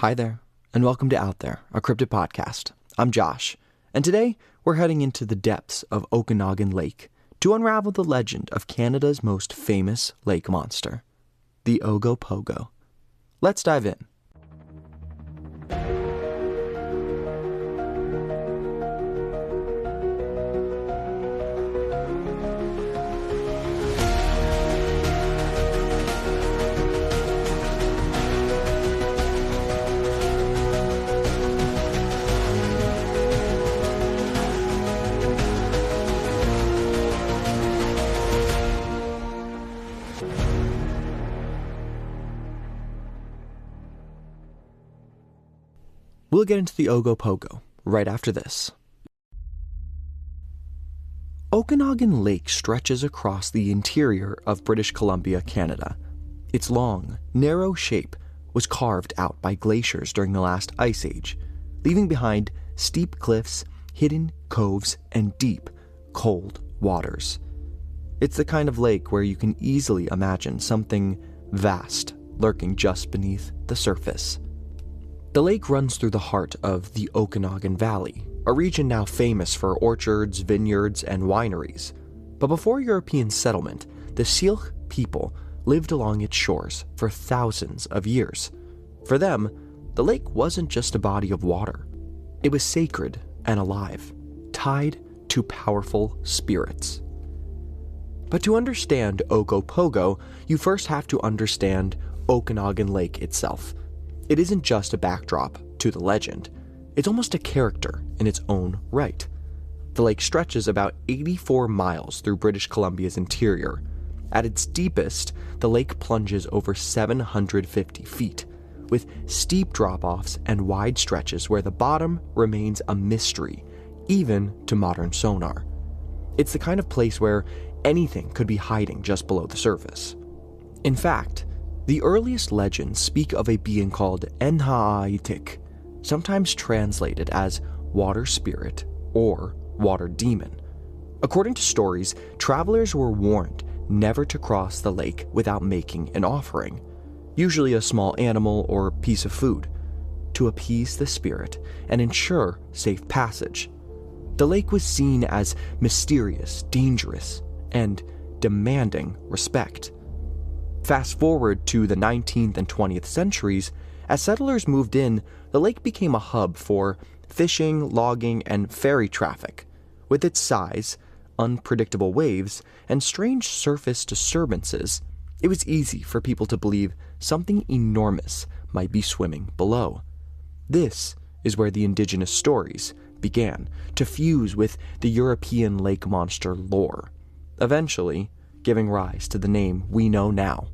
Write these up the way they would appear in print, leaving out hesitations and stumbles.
Hi there, and welcome to Out There, a Cryptid podcast. I'm Josh, and today we're heading into the depths of Okanagan Lake to unravel the legend of Canada's most famous lake monster, the Ogopogo. Let's dive in. We'll get into the Ogopogo right after this. Okanagan Lake stretches across the interior of British Columbia, Canada. Its long, narrow shape was carved out by glaciers during the last ice age, leaving behind steep cliffs, hidden coves, and deep, cold waters. It's the kind of lake where you can easily imagine something vast lurking just beneath the surface. The lake runs through the heart of the Okanagan Valley, a region now famous for orchards, vineyards, and wineries. But before European settlement, the Syilx people lived along its shores for thousands of years. For them, the lake wasn't just a body of water. It was sacred and alive, tied to powerful spirits. But to understand Ogopogo, you first have to understand Okanagan Lake itself. It isn't just a backdrop to the legend, it's almost a character in its own right. The lake stretches about 84 miles through British Columbia's interior. At its deepest, the lake plunges over 750 feet, with steep drop-offs and wide stretches where the bottom remains a mystery, even to modern sonar. It's the kind of place where anything could be hiding just below the surface. In fact, the earliest legends speak of a being called Enha'aitik, sometimes translated as water spirit or water demon. According to stories, travelers were warned never to cross the lake without making an offering, usually a small animal or piece of food, to appease the spirit and ensure safe passage. The lake was seen as mysterious, dangerous, and demanding respect. Fast forward to the 19th and 20th centuries, as settlers moved in, the lake became a hub for fishing, logging, and ferry traffic. With its size, unpredictable waves, and strange surface disturbances, it was easy for people to believe something enormous might be swimming below. This is where the indigenous stories began to fuse with the European lake monster lore, eventually giving rise to the name we know now,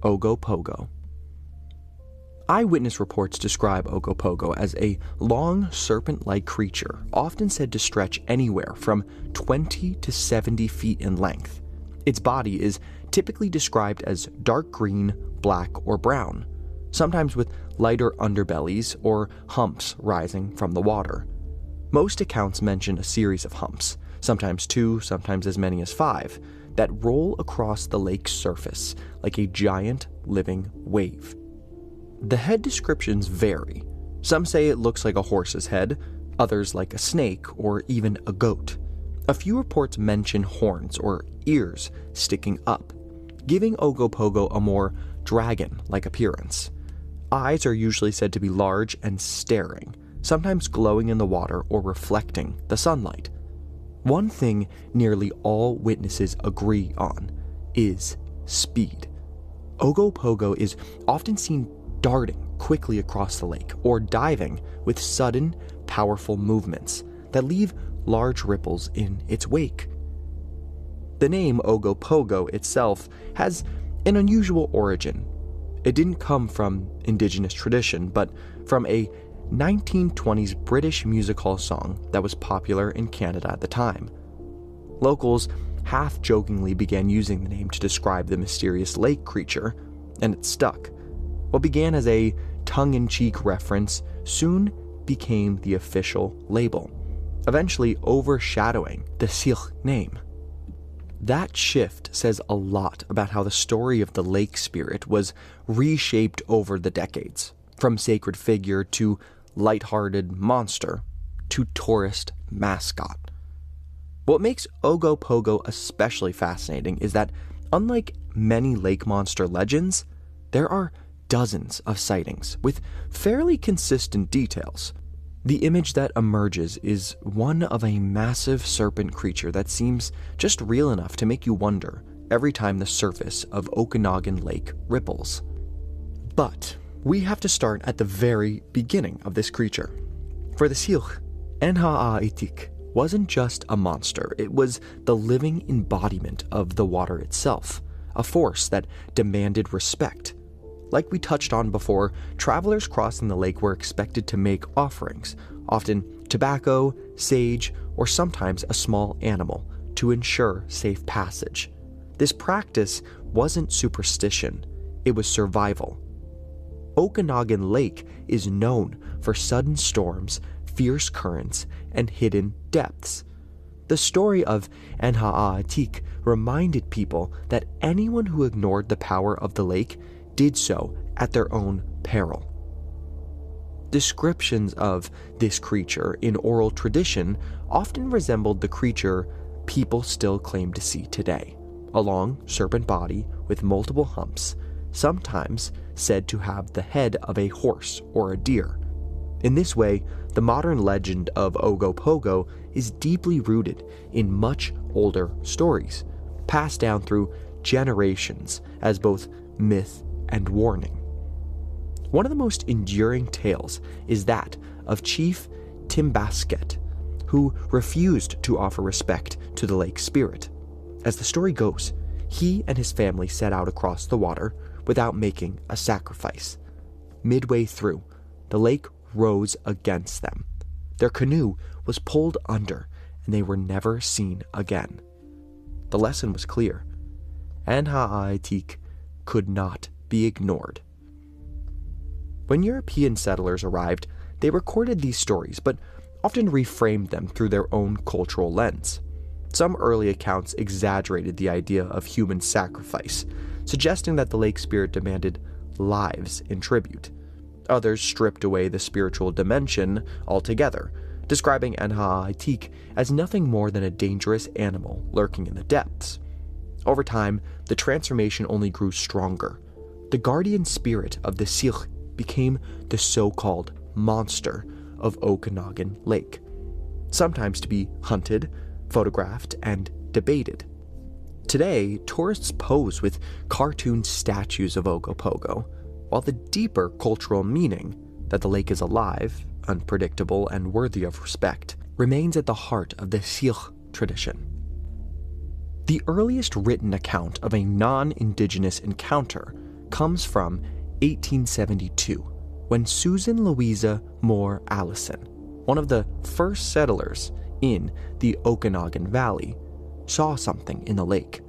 Ogopogo. Eyewitness reports describe Ogopogo as a long serpent-like creature, often said to stretch anywhere from 20 to 70 feet in length. Its body is typically described as dark green, black, or brown, sometimes with lighter underbellies or humps rising from the water. Most accounts mention a series of humps, sometimes 2, sometimes as many as 5, that roll across the lake's surface like a giant living wave. The head descriptions vary. Some say it looks like a horse's head, others like a snake or even a goat. A few reports mention horns or ears sticking up, giving Ogopogo a more dragon-like appearance. Eyes are usually said to be large and staring, sometimes glowing in the water or reflecting the sunlight. One thing nearly all witnesses agree on is speed. Ogopogo is often seen darting quickly across the lake or diving with sudden, powerful movements that leave large ripples in its wake. The name Ogopogo itself has an unusual origin. It didn't come from indigenous tradition, but from a 1920s British music hall song that was popular in Canada at the time. Locals half-jokingly began using the name to describe the mysterious lake creature, and it stuck. What began as a tongue-in-cheek reference soon became the official label, eventually overshadowing the Syilx name. That shift says a lot about how the story of the lake spirit was reshaped over the decades. from sacred figure to lighthearted monster to tourist mascot. What makes Ogopogo especially fascinating is that, unlike many lake monster legends, there are dozens of sightings with fairly consistent details. The image that emerges is one of a massive serpent creature that seems just real enough to make you wonder every time the surface of Okanagan Lake ripples. But we have to start at the very beginning of this creature. For the Syilx, Enha'a'itik wasn't just a monster, it was the living embodiment of the water itself, a force that demanded respect. Like we touched on before, travelers crossing the lake were expected to make offerings, often tobacco, sage, or sometimes a small animal, to ensure safe passage. This practice wasn't superstition, it was survival. Okanagan Lake is known for sudden storms, fierce currents, and hidden depths. The story of Enha'a'itik reminded people that anyone who ignored the power of the lake did so at their own peril. Descriptions of this creature in oral tradition often resembled the creature people still claim to see today, a long serpent body with multiple humps, sometimes said to have the head of a horse or a deer. In this way, the modern legend of Ogopogo is deeply rooted in much older stories, passed down through generations as both myth and warning. One of the most enduring tales is that of Chief Timbasket, who refused to offer respect to the lake spirit. As the story goes, he and his family set out across the water without making a sacrifice. Midway through, the lake rose against them. Their canoe was pulled under, and they were never seen again. The lesson was clear. Enha'a'itik could not be ignored. When European settlers arrived, they recorded these stories, but often reframed them through their own cultural lens. Some early accounts exaggerated the idea of human sacrifice, suggesting that the lake spirit demanded lives in tribute. Others stripped away the spiritual dimension altogether, describing Enha'a'itik as nothing more than a dangerous animal lurking in the depths. Over time, the transformation only grew stronger. The guardian spirit of the Syilx became the so-called monster of Okanagan Lake, sometimes to be hunted, photographed, and debated. Today, tourists pose with cartoon statues of Ogopogo, while the deeper cultural meaning, that the lake is alive, unpredictable, and worthy of respect, remains at the heart of the Syilx tradition. The earliest written account of a non-indigenous encounter comes from 1872, when Susan Louisa Moore Allison, one of the first settlers in the Okanagan Valley, saw something in the lake.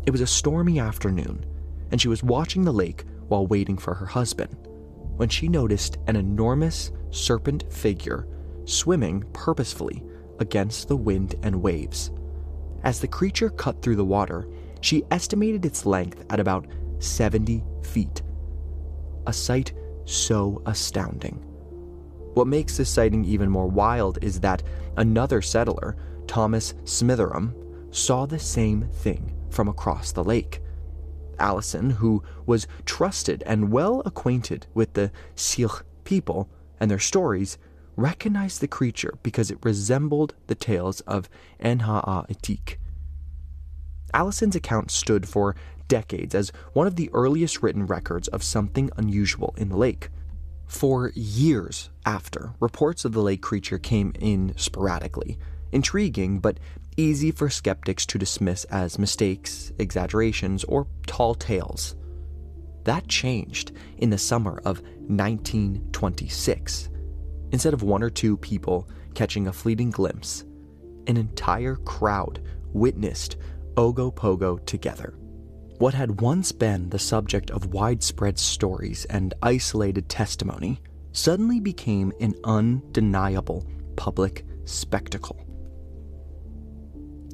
It was a stormy afternoon, and she was watching the lake while waiting for her husband, when she noticed an enormous serpent figure swimming purposefully against the wind and waves. As the creature cut through the water, she estimated its length at about 70 feet. A sight so astounding. What makes this sighting even more wild is that another settler, Thomas Smitheram, saw the same thing from across the lake. Allison, who was trusted and well acquainted with the Syilx people and their stories, recognized the creature because it resembled the tales of Enha'a'itik. Allison's account stood for decades as one of the earliest written records of something unusual in the lake. For years after, reports of the lake creature came in sporadically, intriguing but easy for skeptics to dismiss as mistakes, exaggerations, or tall tales. That changed in the summer of 1926. Instead of one or two people catching a fleeting glimpse, an entire crowd witnessed Ogopogo together. What had once been the subject of widespread stories and isolated testimony suddenly became an undeniable public spectacle.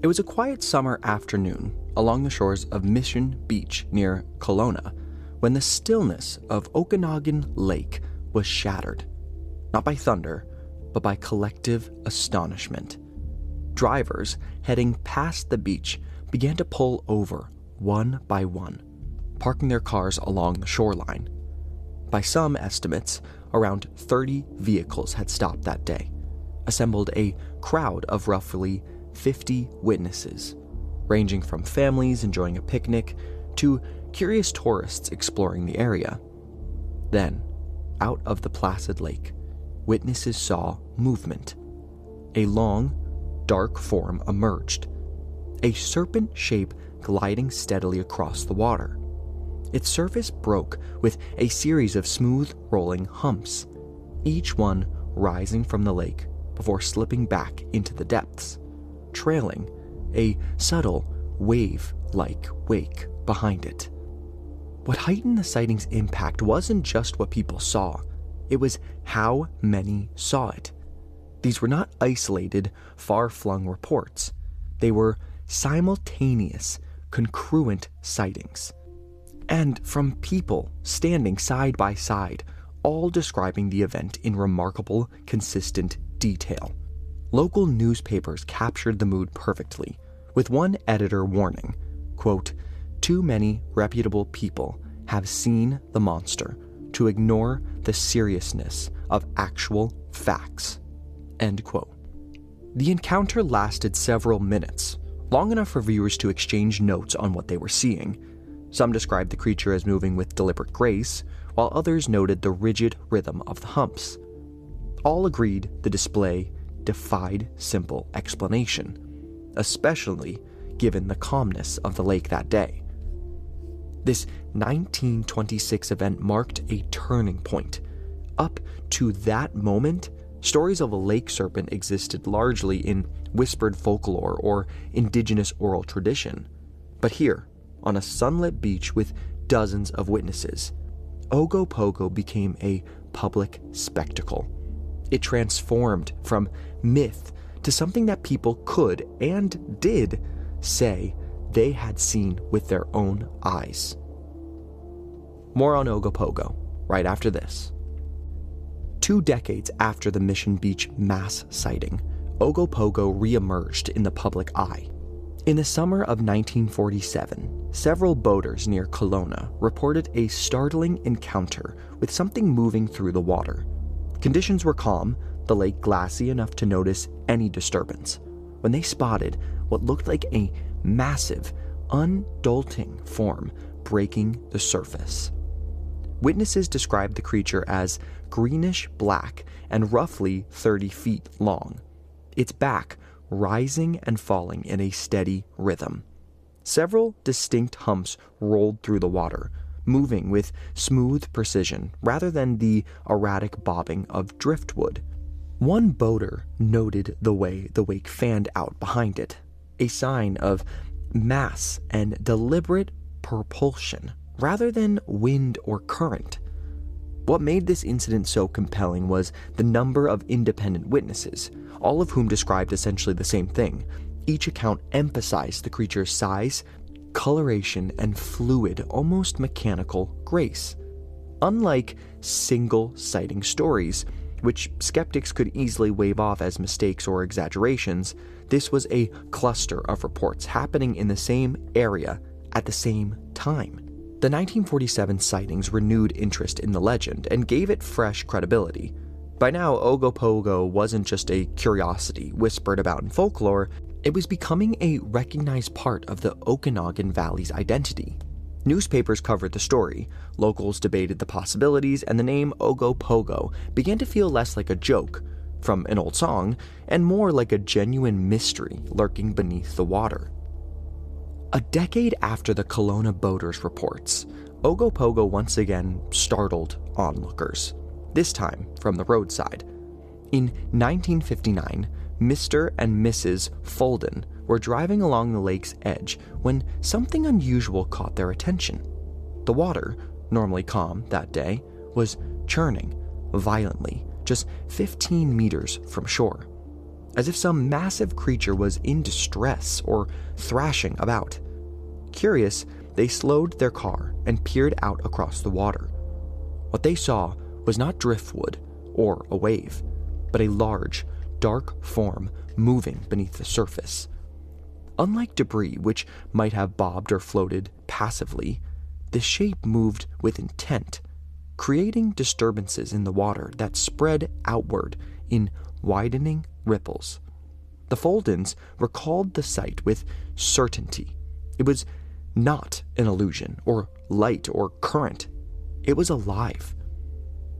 It was a quiet summer afternoon along the shores of Mission Beach near Kelowna, when the stillness of Okanagan Lake was shattered, not by thunder, but by collective astonishment. Drivers heading past the beach began to pull over one by one, parking their cars along the shoreline. By some estimates, around 30 vehicles had stopped that day, assembled a crowd of roughly 50 witnesses, ranging from families enjoying a picnic to curious tourists exploring the area. Then, out of the placid lake, witnesses saw movement. A long, dark form emerged, a serpent shape gliding steadily across the water. Its surface broke with a series of smooth, rolling humps, each one rising from the lake before slipping back into the depths, trailing a subtle, wave-like wake behind it. What heightened the sighting's impact wasn't just what people saw, it was how many saw it. These were not isolated, far-flung reports. They were simultaneous, congruent sightings. And from people standing side by side, all describing the event in remarkable, consistent detail. Local newspapers captured the mood perfectly, with one editor warning, quote, "Too many reputable people have seen the monster to ignore the seriousness of actual facts," end quote. The encounter lasted several minutes, long enough for viewers to exchange notes on what they were seeing. Some described the creature as moving with deliberate grace, while others noted the rigid rhythm of the humps. All agreed the display defied simple explanation, especially given the calmness of the lake that day. This 1926 event marked a turning point. Up to that moment, stories of a lake serpent existed largely in whispered folklore or indigenous oral tradition. But here, on a sunlit beach with dozens of witnesses, Ogopogo became a public spectacle. It transformed from myth to something that people could and did say they had seen with their own eyes. More on Ogopogo right after this. 2 decades after the Mission Beach mass sighting, Ogopogo reemerged in the public eye. In the summer of 1947, several boaters near Kelowna reported a startling encounter with something moving through the water. Conditions were calm, the lake glassy enough to notice any disturbance, when they spotted what looked like a massive, undulating form breaking the surface. Witnesses described the creature as greenish-black and roughly 30 feet long, its back rising and falling in a steady rhythm. Several distinct humps rolled through the water, moving with smooth precision rather than the erratic bobbing of driftwood. One boater noted the way the wake fanned out behind it, a sign of mass and deliberate propulsion rather than wind or current. What made this incident so compelling was the number of independent witnesses, all of whom described essentially the same thing. Each account emphasized the creature's size, coloration, and fluid, almost mechanical grace. Unlike single sighting stories, which skeptics could easily wave off as mistakes or exaggerations, this was a cluster of reports happening in the same area at the same time. The 1947 sightings renewed interest in the legend and gave it fresh credibility. By now, Ogopogo wasn't just a curiosity whispered about in folklore, it was becoming a recognized part of the Okanagan Valley's identity. Newspapers covered the story, locals debated the possibilities, and the name Ogopogo began to feel less like a joke from an old song and more like a genuine mystery lurking beneath the water. A decade after the Kelowna boaters' reports, Ogopogo once again startled onlookers, this time from the roadside. In 1959, Mr. and Mrs. Fulden were driving along the lake's edge when something unusual caught their attention. The water, normally calm that day, was churning violently just 15 meters from shore, as if some massive creature was in distress or thrashing about. Curious, they slowed their car and peered out across the water. What they saw was not driftwood or a wave, but a large, dark form moving beneath the surface. Unlike debris, which might have bobbed or floated passively, the shape moved with intent, creating disturbances in the water that spread outward in widening ripples. The Foldens recalled the sight with certainty. It was not an illusion, or light, or current. It was alive.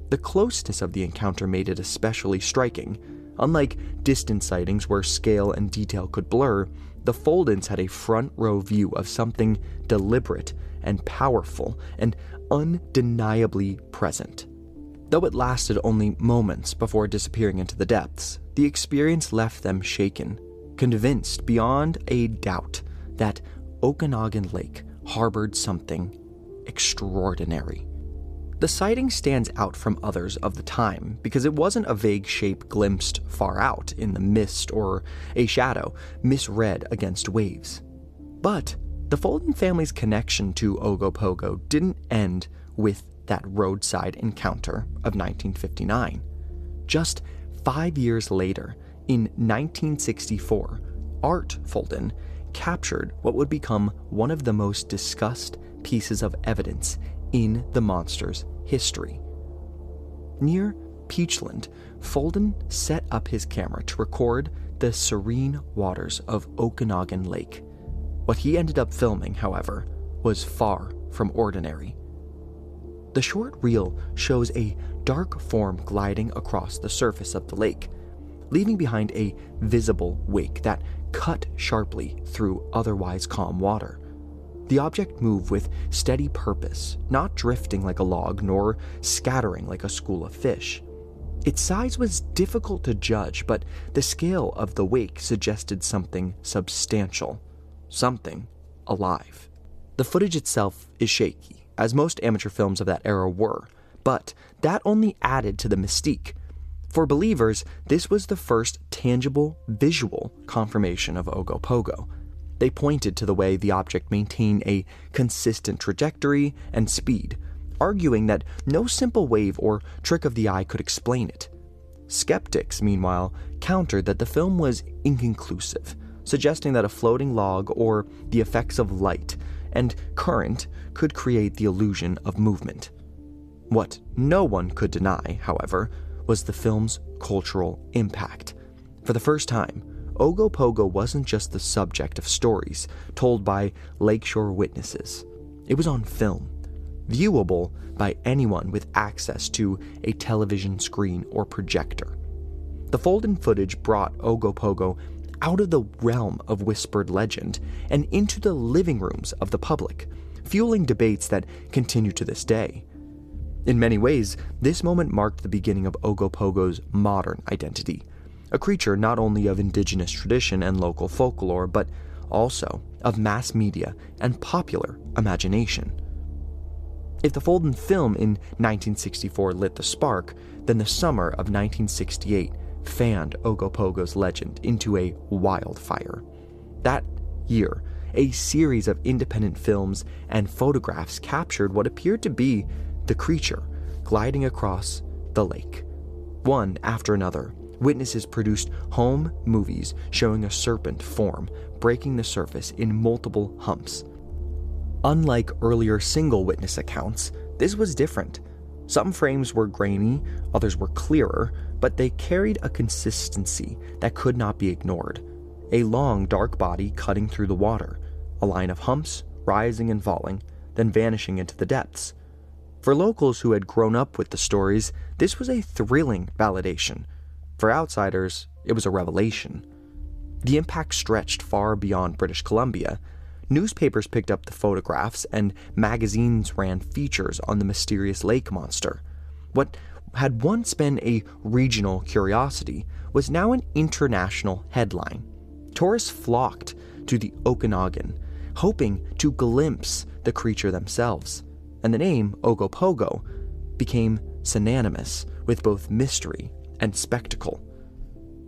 The closeness of the encounter made it especially striking. Unlike distant sightings where scale and detail could blur, the Foldens had a front-row view of something deliberate and powerful and undeniably present. Though it lasted only moments before disappearing into the depths, the experience left them shaken, convinced beyond a doubt that Okanagan Lake harbored something extraordinary. The sighting stands out from others of the time because it wasn't a vague shape glimpsed far out in the mist or a shadow misread against waves. But the Folden family's connection to Ogopogo didn't end with that roadside encounter of 1959. Just 5 years later, in 1964, Art Folden captured what would become one of the most discussed pieces of evidence in the monster's history. Near Peachland, Folden set up his camera to record the serene waters of Okanagan Lake. What he ended up filming, however, was far from ordinary. The short reel shows a dark form gliding across the surface of the lake, leaving behind a visible wake that cut sharply through otherwise calm water. The object moved with steady purpose, not drifting like a log nor scattering like a school of fish. Its size was difficult to judge, but the scale of the wake suggested something substantial, something alive. The footage itself is shaky, as most amateur films of that era were, but that only added to the mystique. For believers, this was the first tangible, visual confirmation of Ogopogo. They pointed to the way the object maintained a consistent trajectory and speed, arguing that no simple wave or trick of the eye could explain it. Skeptics, meanwhile, countered that the film was inconclusive, suggesting that a floating log or the effects of light and current could create the illusion of movement. What no one could deny, however, was the film's cultural impact. For the first time, Ogopogo wasn't just the subject of stories told by lakeshore witnesses. It was on film, viewable by anyone with access to a television screen or projector. The Folden footage brought Ogopogo out of the realm of whispered legend and into the living rooms of the public, fueling debates that continue to this day. In many ways, this moment marked the beginning of Ogopogo's modern identity, a creature not only of indigenous tradition and local folklore, but also of mass media and popular imagination. If the Folden film in 1964 lit the spark, then the summer of 1968 fanned Ogopogo's legend into a wildfire. That year, a series of independent films and photographs captured what appeared to be the creature gliding across the lake. One after another, witnesses produced home movies showing a serpent form breaking the surface in multiple humps. Unlike earlier single witness accounts, this was different. Some frames were grainy, others were clearer, but they carried a consistency that could not be ignored. A long, dark body cutting through the water, a line of humps rising and falling, then vanishing into the depths. For locals who had grown up with the stories, this was a thrilling validation. For outsiders, it was a revelation. The impact stretched far beyond British Columbia. Newspapers picked up the photographs, and magazines ran features on the mysterious lake monster. What had once been a regional curiosity was now an international headline. Tourists flocked to the Okanagan, hoping to glimpse the creature themselves, and the name Ogopogo became synonymous with both mystery and spectacle.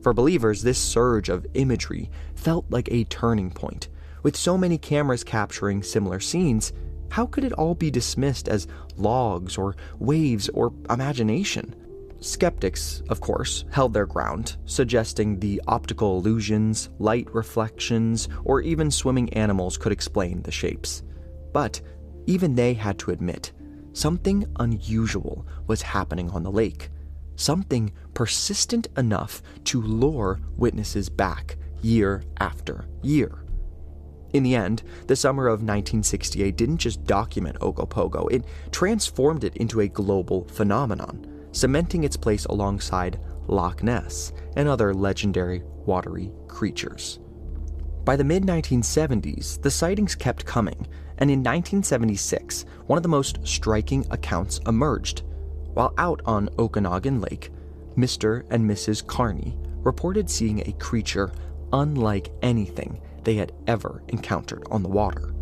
For believers, this surge of imagery felt like a turning point, With so many cameras capturing similar scenes, how could it all be dismissed as logs or waves or imagination? Skeptics, of course, held their ground, suggesting the optical illusions, light reflections, or even swimming animals could explain the shapes. But even they had to admit, something unusual was happening on the lake, something persistent enough to lure witnesses back year after year. In the end, the summer of 1968 didn't just document Ogopogo, it transformed it into a global phenomenon, cementing its place alongside Loch Ness and other legendary watery creatures. By the mid-1970s, the sightings kept coming, and in 1976, one of the most striking accounts emerged. While out on Okanagan Lake, Mr. and Mrs. Carney reported seeing a creature unlike anything they had ever encountered on the water.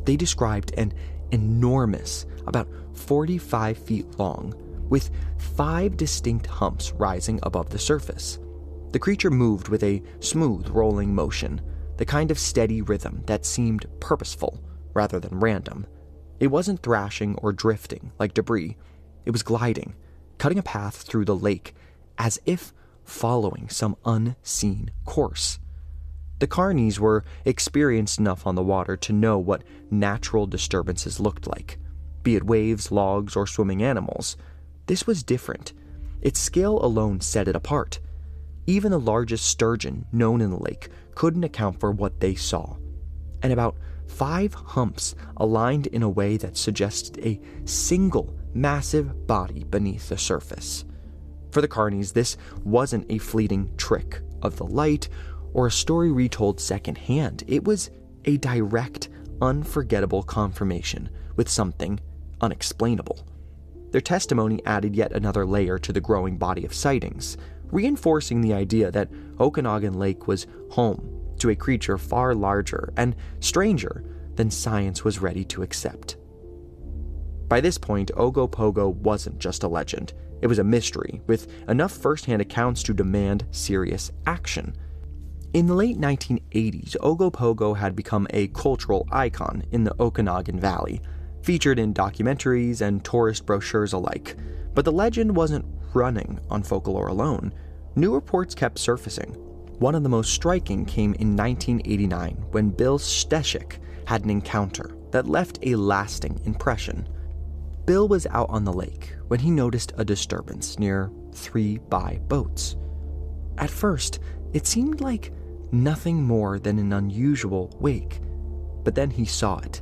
They described an enormous, about 45 feet long, with 5 distinct humps rising above the surface. The creature moved with a smooth rolling motion, the kind of steady rhythm that seemed purposeful rather than random. It wasn't thrashing or drifting like debris. It was gliding, cutting a path through the lake as if following some unseen course. The Carneys were experienced enough on the water to know what natural disturbances looked like, be it waves, logs, or swimming animals. This was different. Its scale alone set it apart. Even the largest sturgeon known in the lake couldn't account for what they saw. And about 5 humps aligned in a way that suggested a single massive body beneath the surface. For the Carneys, this wasn't a fleeting trick of the light or a story retold secondhand. It was a direct, unforgettable confirmation with something unexplainable. Their testimony added yet another layer to the growing body of sightings, reinforcing the idea that Okanagan Lake was home to a creature far larger and stranger than science was ready to accept. By this point, Ogopogo wasn't just a legend. It was a mystery, with enough first-hand accounts to demand serious action. In the late 1980s, Ogopogo had become a cultural icon in the Okanagan Valley, featured in documentaries and tourist brochures alike. But the legend wasn't running on folklore alone. New reports kept surfacing. One of the most striking came in 1989 when Bill Steshik had an encounter that left a lasting impression. Bill was out on the lake when he noticed a disturbance near 3 by boats. At first, it seemed like nothing more than an unusual wake, but then he saw it,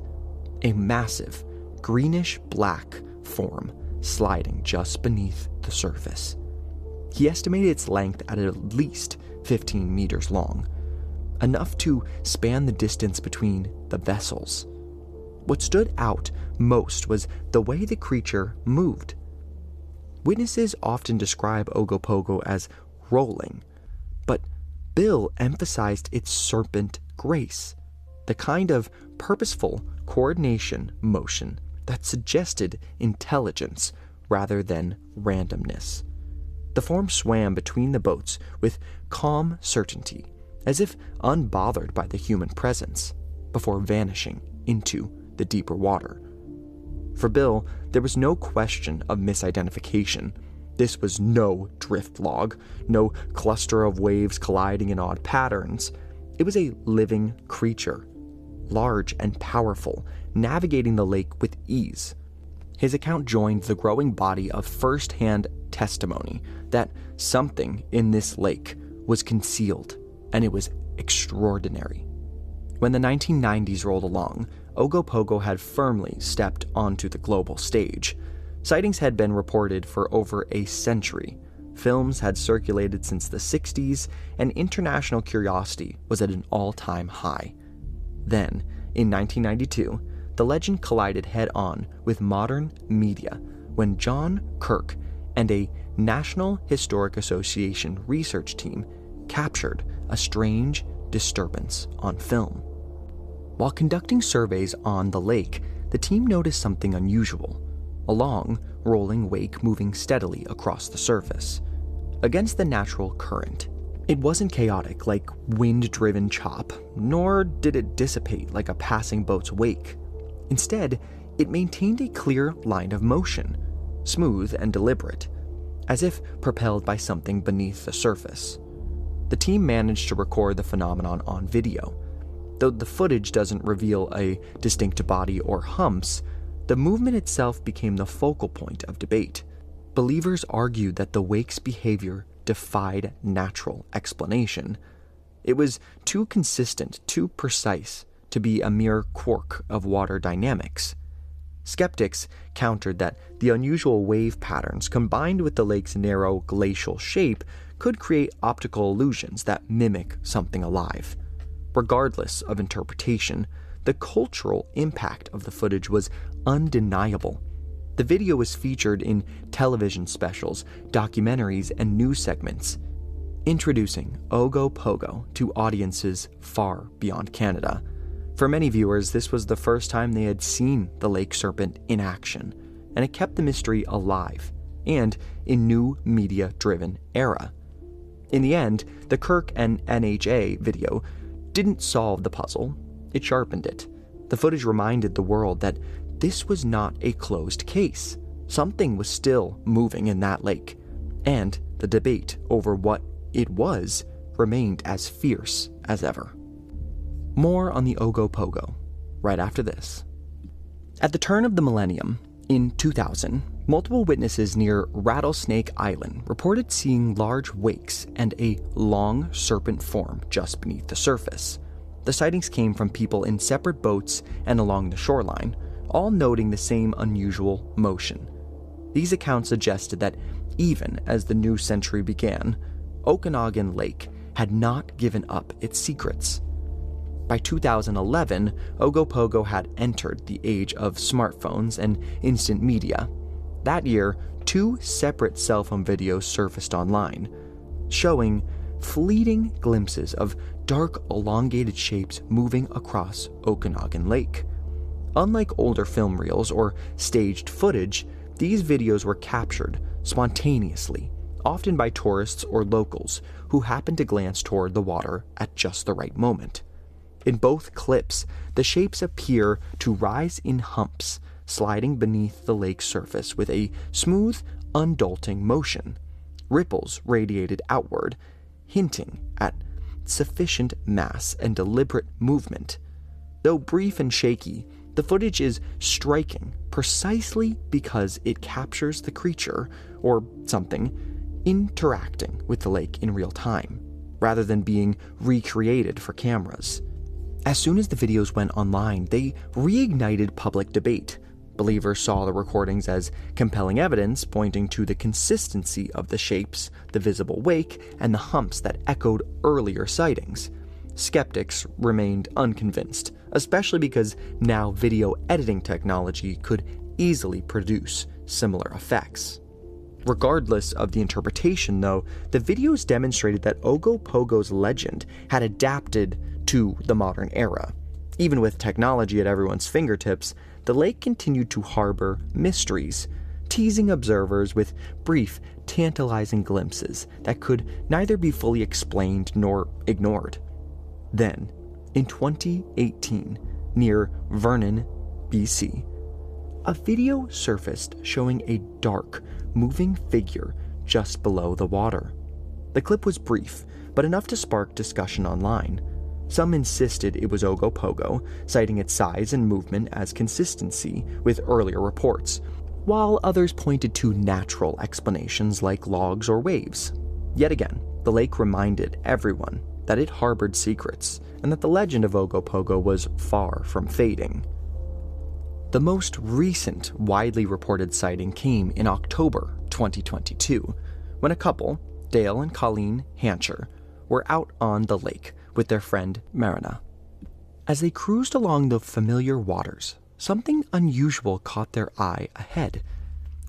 a massive, greenish-black form sliding just beneath the surface. He estimated its length at least 15 meters long, enough to span the distance between the vessels. What stood out most was the way the creature moved. Witnesses often describe Ogopogo as rolling, but Bill emphasized its serpent grace, the kind of purposeful coordination motion that suggested intelligence rather than randomness. The form swam between the boats with calm certainty, as if unbothered by the human presence, before vanishing into the deeper water. For Bill, there was no question of misidentification. This was no drift log, no cluster of waves colliding in odd patterns. It was a living creature, large and powerful, navigating the lake with ease. His account joined the growing body of first-hand testimony that something in this lake was concealed, and it was extraordinary. When the 1990s rolled along, Ogopogo had firmly stepped onto the global stage. Sightings had been reported for over a century. Films had circulated since the 60s, and international curiosity was at an all-time high. Then, in 1992, the legend collided head-on with modern media when John Kirk and a National Historic Association research team captured a strange disturbance on film. While conducting surveys on the lake, the team noticed something unusual: a long, rolling wake moving steadily across the surface. Against the natural current, It wasn't chaotic like wind-driven chop, nor did it dissipate like a passing boat's wake. Instead, it maintained a clear line of motion, smooth and deliberate, as if propelled by something beneath the surface. The team managed to record the phenomenon on video. Though the footage doesn't reveal a distinct body or humps, the movement itself became the focal point of debate. Believers argued that the wake's behavior defied natural explanation. It was too consistent, too precise to be a mere quirk of water dynamics. Skeptics countered that the unusual wave patterns combined with the lake's narrow glacial shape could create optical illusions that mimic something alive. Regardless of interpretation, the cultural impact of the footage was undeniable. The video was featured in television specials, documentaries, and news segments, introducing Ogopogo to audiences far beyond Canada. For many viewers, this was the first time they had seen the lake serpent in action, and it kept the mystery alive and in new media-driven era. In the end, the Kirk and NHA video didn't solve the puzzle, it sharpened it. The footage reminded the world that this was not a closed case. Something was still moving in that lake, and the debate over what it was remained as fierce as ever. More on the Ogopogo right after this. At the turn of the millennium, in 2000, multiple witnesses near Rattlesnake Island reported seeing large wakes and a long serpent form just beneath the surface. The sightings came from people in separate boats and along the shoreline, all noting the same unusual motion. These accounts suggested that even as the new century began, Okanagan Lake had not given up its secrets. By 2011, Ogopogo had entered the age of smartphones and instant media. That year, 2 separate cell phone videos surfaced online, showing fleeting glimpses of dark, elongated shapes moving across Okanagan Lake. Unlike older film reels or staged footage, these videos were captured spontaneously, often by tourists or locals who happened to glance toward the water at just the right moment. In both clips, the shapes appear to rise in humps, sliding beneath the lake's surface with a smooth, undulting motion. Ripples radiated outward, hinting at sufficient mass and deliberate movement. Though brief and shaky, the footage is striking precisely because it captures the creature, or something, interacting with the lake in real time, rather than being recreated for cameras. As soon as the videos went online, they reignited public debate. Believers saw the recordings as compelling evidence pointing to the consistency of the shapes, the visible wake, and the humps that echoed earlier sightings. Skeptics remained unconvinced, especially because now video editing technology could easily produce similar effects. Regardless of the interpretation, though, the videos demonstrated that Ogopogo's legend had adapted to the modern era. Even with technology at everyone's fingertips, the lake continued to harbor mysteries, teasing observers with brief, tantalizing glimpses that could neither be fully explained nor ignored. Then, in 2018, near Vernon, BC, a video surfaced showing a dark, moving figure just below the water. The clip was brief, but enough to spark discussion online. Some insisted it was Ogopogo, citing its size and movement as consistency with earlier reports, while others pointed to natural explanations like logs or waves. Yet again, the lake reminded everyone that it harbored secrets, and that the legend of Ogopogo was far from fading. The most recent widely reported sighting came in October 2022, when a couple, Dale and Colleen Hancher, were out on the lake with their friend Marina. As they cruised along the familiar waters, something unusual caught their eye ahead.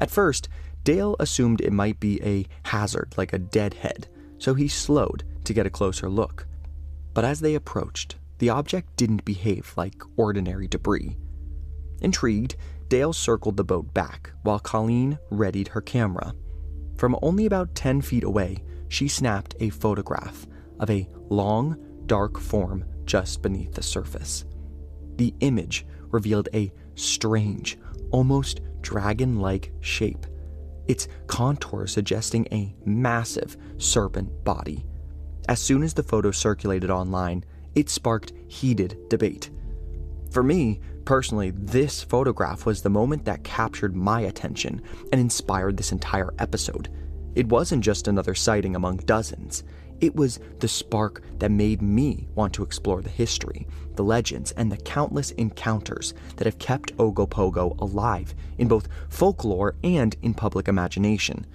At first, Dale assumed it might be a hazard like a deadhead, so he slowed to get a closer look. But as they approached, the object didn't behave like ordinary debris. Intrigued, Dale circled the boat back while Colleen readied her camera. From only about 10 feet away, she snapped a photograph of a long, dark form just beneath the surface. The image revealed a strange, almost dragon-like shape, its contour suggesting a massive serpent body. As soon as the photo circulated online, it sparked heated debate. For me, personally, this photograph was the moment that captured my attention and inspired this entire episode. It wasn't just another sighting among dozens. It was the spark that made me want to explore the history, the legends, and the countless encounters that have kept Ogopogo alive in both folklore and in public imagination.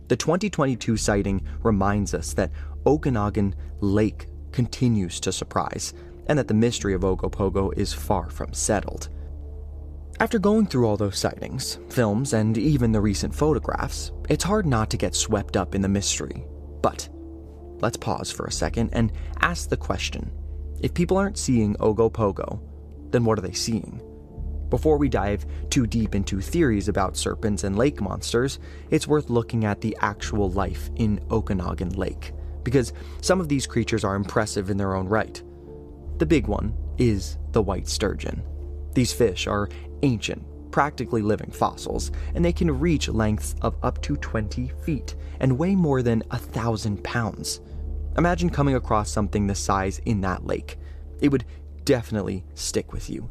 The 2022 sighting reminds us that Okanagan Lake continues to surprise, and that the mystery of Ogopogo is far from settled. After going through all those sightings, films, and even the recent photographs, it's hard not to get swept up in the mystery. But let's pause for a second and ask the question, if people aren't seeing Ogopogo, then what are they seeing? Before we dive too deep into theories about serpents and lake monsters, it's worth looking at the actual life in Okanagan Lake, because some of these creatures are impressive in their own right. The big one is the white sturgeon. These fish are ancient, practically living fossils, and they can reach lengths of up to 20 feet and weigh more than 1,000 pounds. Imagine coming across something this size in that lake. It would definitely stick with you.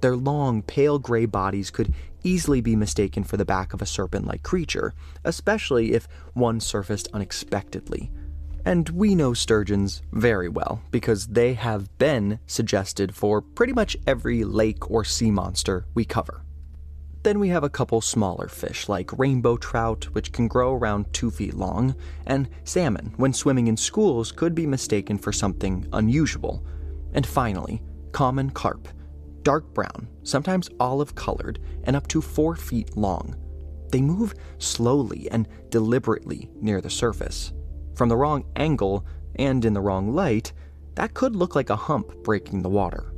Their long, pale gray bodies could easily be mistaken for the back of a serpent-like creature, especially if one surfaced unexpectedly. And we know sturgeons very well because they have been suggested for pretty much every lake or sea monster we cover. Then we have a couple smaller fish like rainbow trout, which can grow around 2 feet long, and salmon, when swimming in schools, could be mistaken for something unusual. And finally, common carp, dark brown, sometimes olive-colored, and up to 4 feet long. They move slowly and deliberately near the surface. From the wrong angle and in the wrong light, that could look like a hump breaking the water.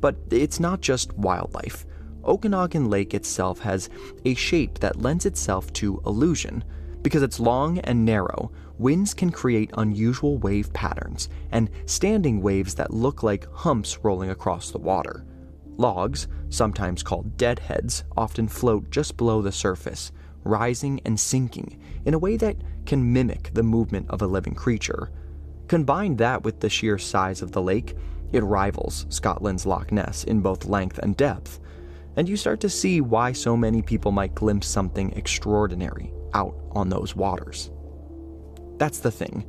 But it's not just wildlife. Okanagan Lake itself has a shape that lends itself to illusion. Because it's long and narrow, winds can create unusual wave patterns and standing waves that look like humps rolling across the water. Logs, sometimes called deadheads, often float just below the surface, rising and sinking in a way that can mimic the movement of a living creature. Combine that with the sheer size of the lake, it rivals Scotland's Loch Ness in both length and depth, and you start to see why so many people might glimpse something extraordinary out on those waters. That's the thing.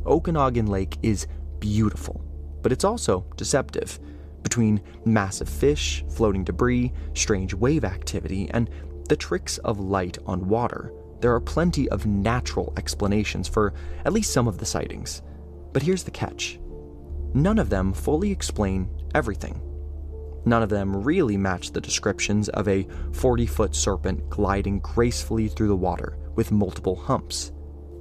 Okanagan Lake is beautiful, but it's also deceptive. Between massive fish, floating debris, strange wave activity, and the tricks of light on water, there are plenty of natural explanations for at least some of the sightings. But here's the catch. None of them fully explain everything. None of them really match the descriptions of a 40-foot serpent gliding gracefully through the water with multiple humps.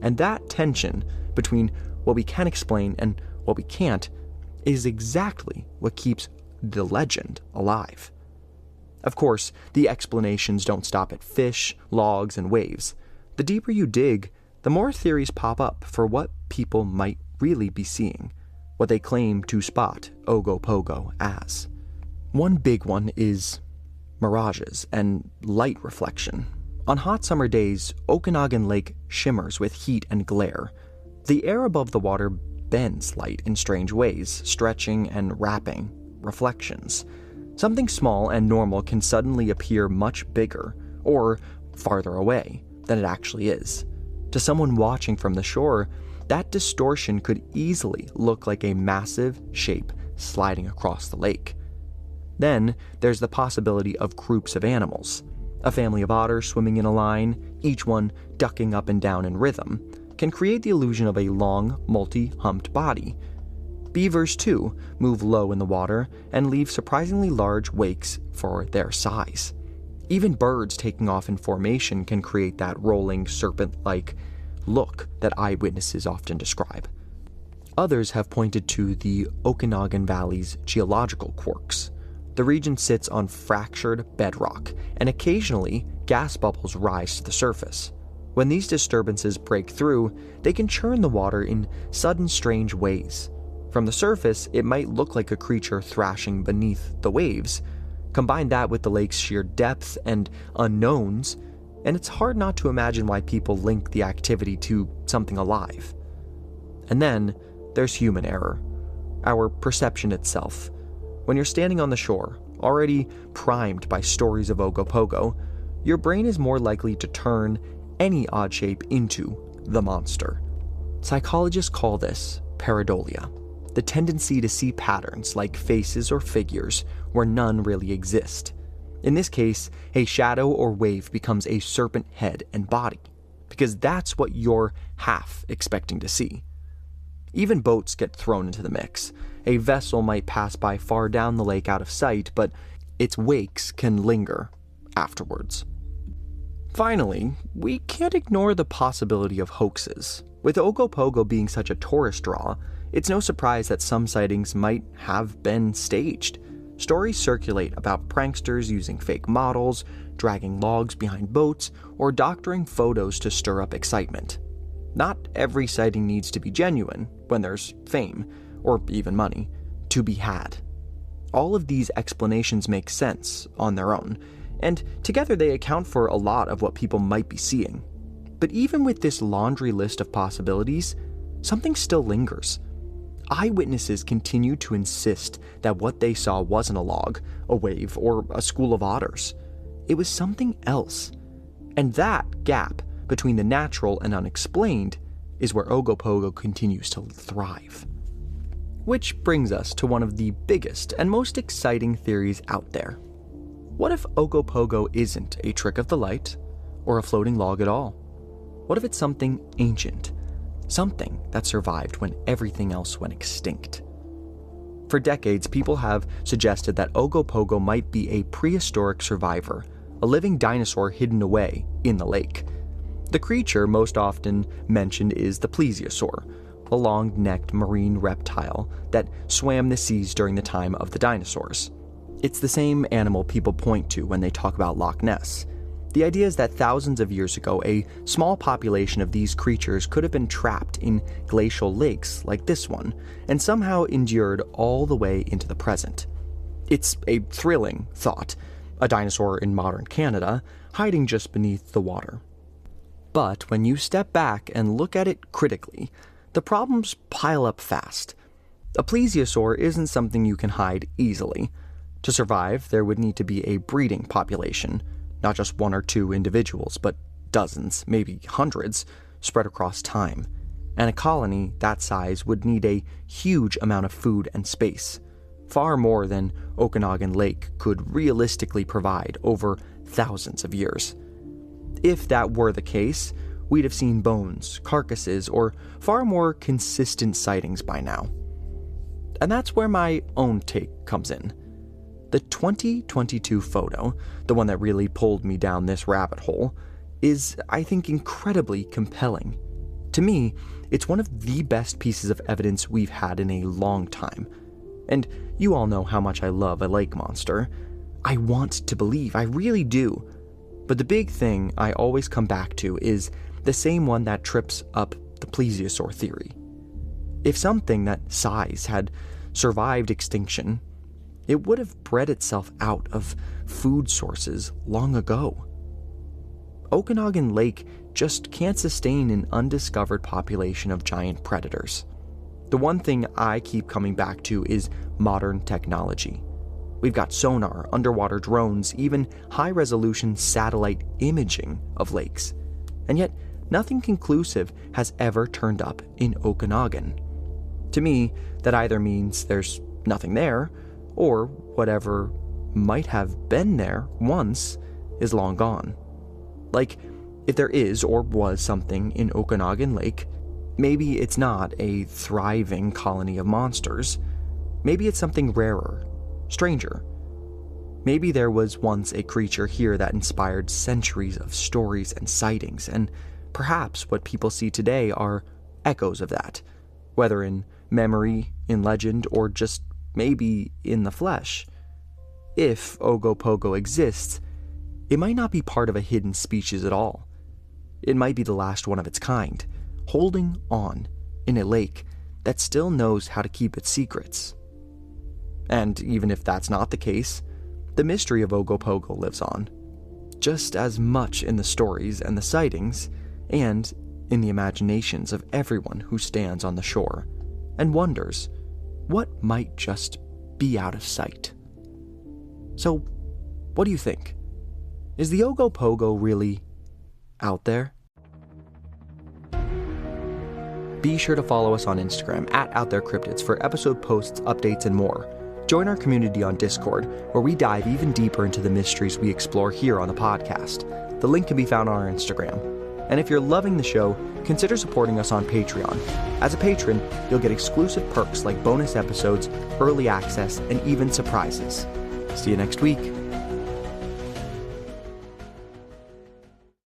And that tension between what we can explain and what we can't is exactly what keeps the legend alive. Of course, the explanations don't stop at fish, logs, and waves. The deeper you dig, the more theories pop up for what people might really be seeing, what they claim to spot Ogopogo as. One big one is mirages and light reflection. On hot summer days, Okanagan Lake shimmers with heat and glare. The air above the water bends light in strange ways, stretching and wrapping reflections. Something small and normal can suddenly appear much bigger, or farther away, than it actually is. To someone watching from the shore, that distortion could easily look like a massive shape sliding across the lake. Then, there's the possibility of groups of animals. A family of otters swimming in a line, each one ducking up and down in rhythm, can create the illusion of a long, multi-humped body. Beavers, too, move low in the water and leave surprisingly large wakes for their size. Even birds taking off in formation can create that rolling, serpent-like look that eyewitnesses often describe. Others have pointed to the Okanagan Valley's geological quirks. The region sits on fractured bedrock, and occasionally gas bubbles rise to the surface. When these disturbances break through, they can churn the water in sudden strange ways. From the surface, it might look like a creature thrashing beneath the waves. Combine that with the lake's sheer depth and unknowns, and it's hard not to imagine why people link the activity to something alive. And then there's human error, our perception itself. When you're standing on the shore, already primed by stories of Ogopogo, your brain is more likely to turn any odd shape into the monster. Psychologists call this pareidolia, the tendency to see patterns like faces or figures where none really exist. In this case, a shadow or wave becomes a serpent head and body, because that's what you're half expecting to see. Even boats get thrown into the mix. A vessel might pass by far down the lake out of sight, but its wakes can linger afterwards. Finally, we can't ignore the possibility of hoaxes. With Ogopogo being such a tourist draw, it's no surprise that some sightings might have been staged. Stories circulate about pranksters using fake models, dragging logs behind boats, or doctoring photos to stir up excitement. Not every sighting needs to be genuine when there's fame, or even money, to be had. All of these explanations make sense on their own, and together they account for a lot of what people might be seeing. But even with this laundry list of possibilities, something still lingers. Eyewitnesses continue to insist that what they saw wasn't a log, a wave, or a school of otters. It was something else. And that gap between the natural and unexplained is where Ogopogo continues to thrive. Which brings us to one of the biggest and most exciting theories out there. What if Ogopogo isn't a trick of the light or a floating log at all? What if it's something ancient? Something that survived when everything else went extinct. For decades, people have suggested that Ogopogo might be a prehistoric survivor, a living dinosaur hidden away in the lake. The creature most often mentioned is the plesiosaur, a long-necked marine reptile that swam the seas during the time of the dinosaurs. It's the same animal people point to when they talk about Loch Ness. The idea is that thousands of years ago, a small population of these creatures could have been trapped in glacial lakes like this one, and somehow endured all the way into the present. It's a thrilling thought, a dinosaur in modern Canada, hiding just beneath the water. But when you step back and look at it critically, the problems pile up fast. A plesiosaur isn't something you can hide easily. To survive, there would need to be a breeding population, not just one or two individuals, but dozens, maybe hundreds, spread across time. And a colony that size would need a huge amount of food and space, far more than Okanagan Lake could realistically provide over thousands of years. If that were the case, we'd have seen bones, carcasses, or far more consistent sightings by now. And that's where my own take comes in. The 2022 photo, the one that really pulled me down this rabbit hole, is, I think, incredibly compelling. To me, it's one of the best pieces of evidence we've had in a long time. And you all know how much I love a lake monster. I want to believe, I really do. But the big thing I always come back to is the same one that trips up the plesiosaur theory. If something that size had survived extinction, it would have bred itself out of food sources long ago. Okanagan Lake just can't sustain an undiscovered population of giant predators. The one thing I keep coming back to is modern technology. We've got sonar, underwater drones, even high-resolution satellite imaging of lakes. And yet, nothing conclusive has ever turned up in Okanagan. To me, that either means there's nothing there, or whatever might have been there once is long gone. Like, if there is or was something in Okanagan Lake, maybe it's not a thriving colony of monsters. Maybe it's something rarer, stranger. Maybe there was once a creature here that inspired centuries of stories and sightings, and perhaps what people see today are echoes of that, whether in memory, in legend, or just maybe in the flesh. If Ogopogo exists, it might not be part of a hidden species at all. It might be the last one of its kind, holding on in a lake that still knows how to keep its secrets. And even if that's not the case, the mystery of Ogopogo lives on, just as much in the stories and the sightings, and in the imaginations of everyone who stands on the shore and wonders what might just be out of sight. So, what do you think? Is the Ogopogo really out there? Be sure to follow us on Instagram at OutThereCryptids for episode posts, updates, and more. Join our community on Discord, where we dive even deeper into the mysteries we explore here on the podcast. The link can be found on our Instagram. And if you're loving the show, consider supporting us on Patreon. As a patron, you'll get exclusive perks like bonus episodes, early access, and even surprises. See you next week.